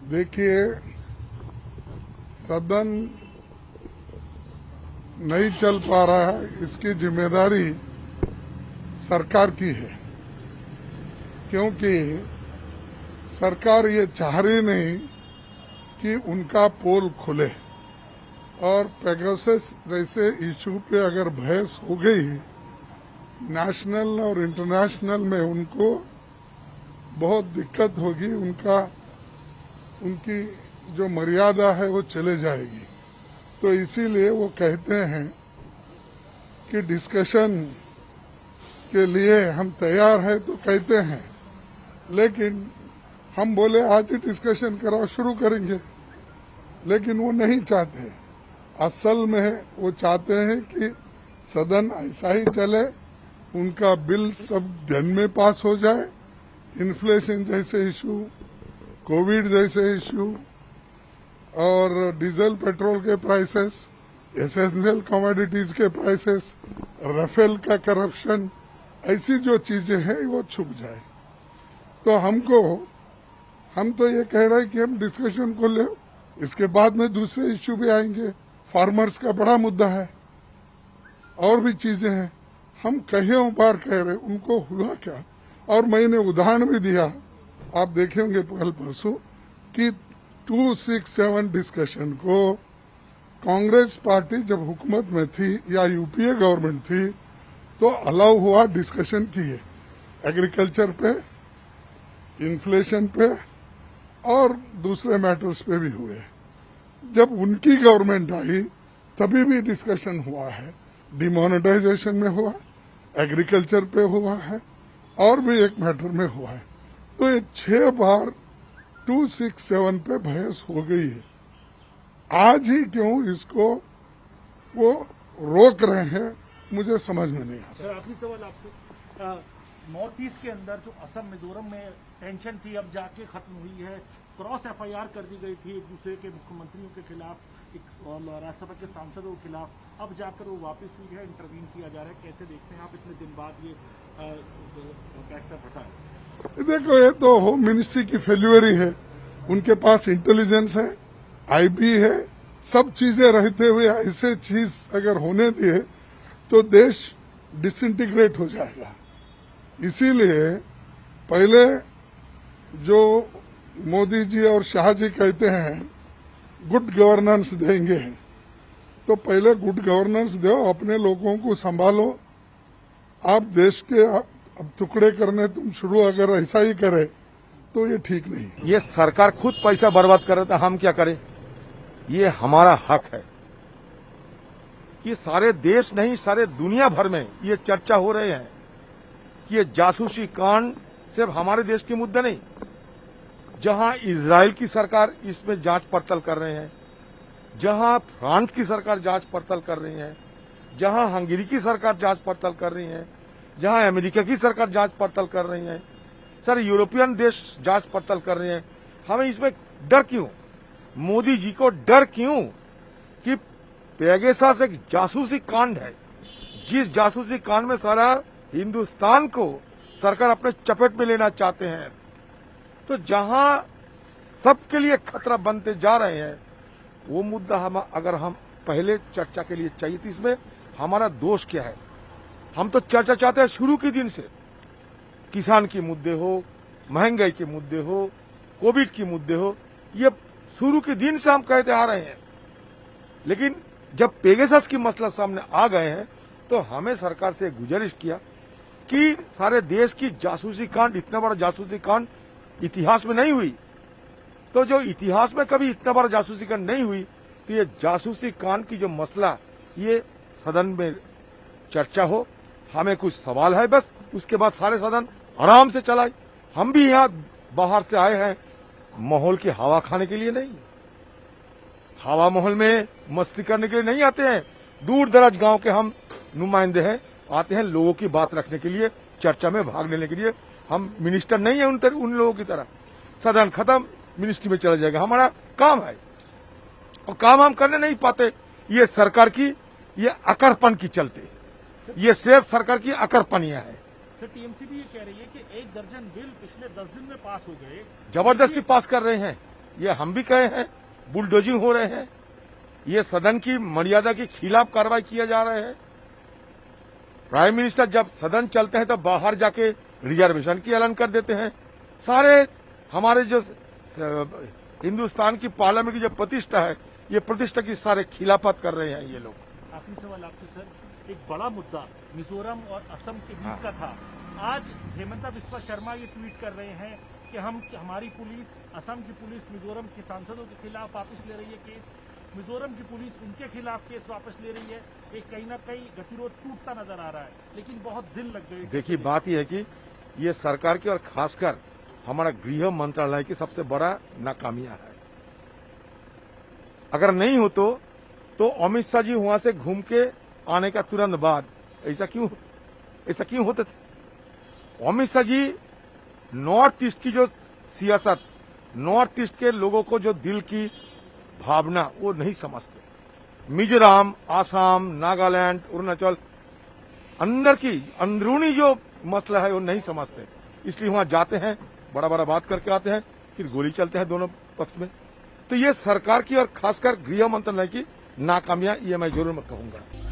देखिए, सदन नहीं चल पा रहा है, इसकी जिम्मेदारी सरकार की है, क्योंकि सरकार ये चाह रही नहीं कि उनका पोल खुले। और पेगासस जैसे इशू पे अगर बहस हो गई नेशनल और इंटरनेशनल में, उनको बहुत दिक्कत होगी, उनकी जो मर्यादा है वो चले जाएगी। तो इसीलिए वो कहते हैं कि डिस्कशन के लिए हम तैयार हैं, तो कहते हैं, लेकिन हम बोले आज ही डिस्कशन कराओ, शुरू करेंगे, लेकिन वो नहीं चाहते। असल में वो चाहते हैं कि सदन ऐसा ही चले, उनका बिल सब दिन में पास हो जाए, इन्फ्लेशन जैसे इशू, कोविड जैसे इशू और डीजल पेट्रोल के प्राइसेस, एसेंशियल कमोडिटीज के प्राइसेस, राफेल का करप्शन, ऐसी जो चीजें हैं वो छुप जाए। तो हम तो ये कह रहे हैं कि हम डिस्कशन को ले, इसके बाद में दूसरे इश्यू भी आएंगे। फार्मर्स का बड़ा मुद्दा है, और भी चीजें हैं। हम कईयों बार कह रहे, उनको हुआ क्या? और मैंने उदाहरण भी दिया, आप देखेंगे कल परसों, कि 267 डिस्कशन को कांग्रेस पार्टी जब हुकूमत में थी या यूपीए गवर्नमेंट थी तो अलाउ हुआ, डिस्कशन किए एग्रीकल्चर पे, इन्फ्लेशन पे और दूसरे मैटर्स पे भी हुए। जब उनकी गवर्नमेंट आई तभी भी डिस्कशन हुआ है, डिमोनेटाइजेशन में हुआ, एग्रीकल्चर पे हुआ है और भी एक मैटर में हुआ है। तो ये 6 बार 267 पे बहस हो गई है। आज ही क्यों इसको वो रोक रहे हैं, मुझे समझ में नहीं आता। सर, आखिरी सवाल आपसे, नॉर्थ ईस्ट के अंदर जो असम मिजोरम में टेंशन थी, अब जाके खत्म हुई है। क्रॉस एफआईआर कर दी गई थी एक दूसरे के मुख्यमंत्रियों के खिलाफ, और राज्यसभा के सांसदों के खिलाफ, अब जाकर वो वापस हुई है, इंटरवीन किया जा रहा है। कैसे देखते हैं आप इतने दिन बाद ये फैसला उठा है? देखो, ये तो होम मिनिस्ट्री की फेल्यूरी है। उनके पास इंटेलिजेंस है, आईबी है, सब चीजें रहते हुए ऐसे चीज अगर होने दिए तो देश डिसइंटीग्रेट हो जाएगा। इसीलिए पहले जो मोदी जी और शाह जी कहते हैं गुड गवर्नेंस देंगे, तो पहले गुड गवर्नेंस दो, अपने लोगों को संभालो। आप देश के अब टुकड़े करने तुम शुरू अगर ऐसा ही करे तो ये ठीक नहीं। ये सरकार खुद पैसा बर्बाद कर रहा था, हम क्या करें? ये हमारा हक है। ये सारे देश नहीं, सारे दुनिया भर में ये चर्चा हो रहे हैं कि ये जासूसी कांड सिर्फ हमारे देश के मुद्दे नहीं, जहां इजराइल की सरकार इसमें जांच पड़ताल कर रहे हैं, जहां फ्रांस की सरकार जांच पड़ताल कर रही है, जहां हंगरी की सरकार जांच पड़ताल कर रही है, जहां अमेरिका की सरकार जांच पड़ताल कर रही है, सर यूरोपियन देश जांच पड़ताल कर रहे हैं। हमें इसमें डर क्यों? मोदी जी को डर क्यों कि पेगासस एक जासूसी कांड है, जिस जासूसी कांड में सारा हिंदुस्तान को सरकार अपने चपेट में लेना चाहते हैं। तो जहां सबके लिए खतरा बनते जा रहे हैं, वो मुद्दा अगर हम पहले चर्चा के लिए चाहिए, तो इसमें हमारा दोष क्या है? हम तो चर्चा चाहते हैं शुरू के दिन से, किसान के मुद्दे हो, महंगाई के मुद्दे हो, कोविड के मुद्दे हो, ये शुरू के दिन से हम कहते आ रहे हैं। लेकिन जब पेगासस की मसला सामने आ गए हैं तो हमें सरकार से गुजारिश किया कि सारे देश की जासूसी कांड, इतना बड़ा जासूसी कांड इतिहास में नहीं हुई। तो जो इतिहास में कभी इतना बड़ा जासूसी कांड नहीं हुई, तो ये जासूसी कांड की जो मसला, ये सदन में चर्चा हो। हमें कुछ सवाल है बस, उसके बाद सारे सदन आराम से चलाए। हम भी यहाँ बाहर से आए हैं माहौल की हवा खाने के लिए नहीं, हवा माहौल में मस्ती करने के लिए नहीं आते हैं। दूर दराज गांव के हम नुमाइंदे हैं, आते हैं लोगों की बात रखने के लिए, चर्चा में भाग लेने के लिए। हम मिनिस्टर नहीं है उन लोगों की तरह। सदन खत्म, मिनिस्ट्री में चला जाएगा, हमारा काम है, और काम हम करने नहीं पाते। ये सरकार की ये अकड़पन की चलते, ये सिर्फ सरकार की अकड़पनियां है। सर, टीएमसी भी ये कह रही है कि 1 दर्जन बिल पिछले 10 दिन में पास हो गए, जबरदस्ती पास कर रहे हैं। ये हम भी कहे हैं, बुलडोजिंग हो रहे हैं, ये सदन की मर्यादा के खिलाफ कार्रवाई किया जा रहे हैं। प्राइम मिनिस्टर जब सदन चलते हैं तो बाहर जाके रिजर्वेशन की ऐलान कर देते हैं। सारे हमारे जो हिंदुस्तान की पार्लियामेंट की जो प्रतिष्ठा है, ये प्रतिष्ठा की सारे खिलाफत कर रहे हैं ये लोग। आखिरी सवाल आपसे सर, एक बड़ा मुद्दा मिजोरम और असम के बीच का था। आज हेमंता बिस्वा शर्मा ये ट्वीट कर रहे हैं कि हमारी पुलिस, असम की पुलिस मिजोरम के सांसदों के खिलाफ वापस ले रही है केस, मिजोरम की पुलिस उनके खिलाफ केस वापस ले रही है। एक कहीं ना कहीं गतिरोध टूटता नजर आ रहा है, लेकिन बहुत दिन लग गए। देखिए, बात यह है कि ये सरकार की और खासकर हमारा गृह मंत्रालय की सबसे बड़ा नाकामियां है। अगर नहीं हो तो अमित शाह जी वहां से घूम के आने का तुरंत बाद ऐसा क्यों होते थे? अमित शाह जी नॉर्थ ईस्ट की जो सियासत, नॉर्थ ईस्ट के लोगों को जो दिल की भावना, वो नहीं समझते। मिजोरम, आसाम, नागालैंड, अरुणाचल अंदर की अंदरूनी जो मसला है वो नहीं समझते, इसलिए वहां जाते हैं, बड़ा बड़ा बात करके आते हैं, फिर गोली चलते हैं दोनों पक्ष में। तो ये सरकार की और खासकर गृह मंत्रालय की नाकामियां, ये मैं जरूर कहूंगा।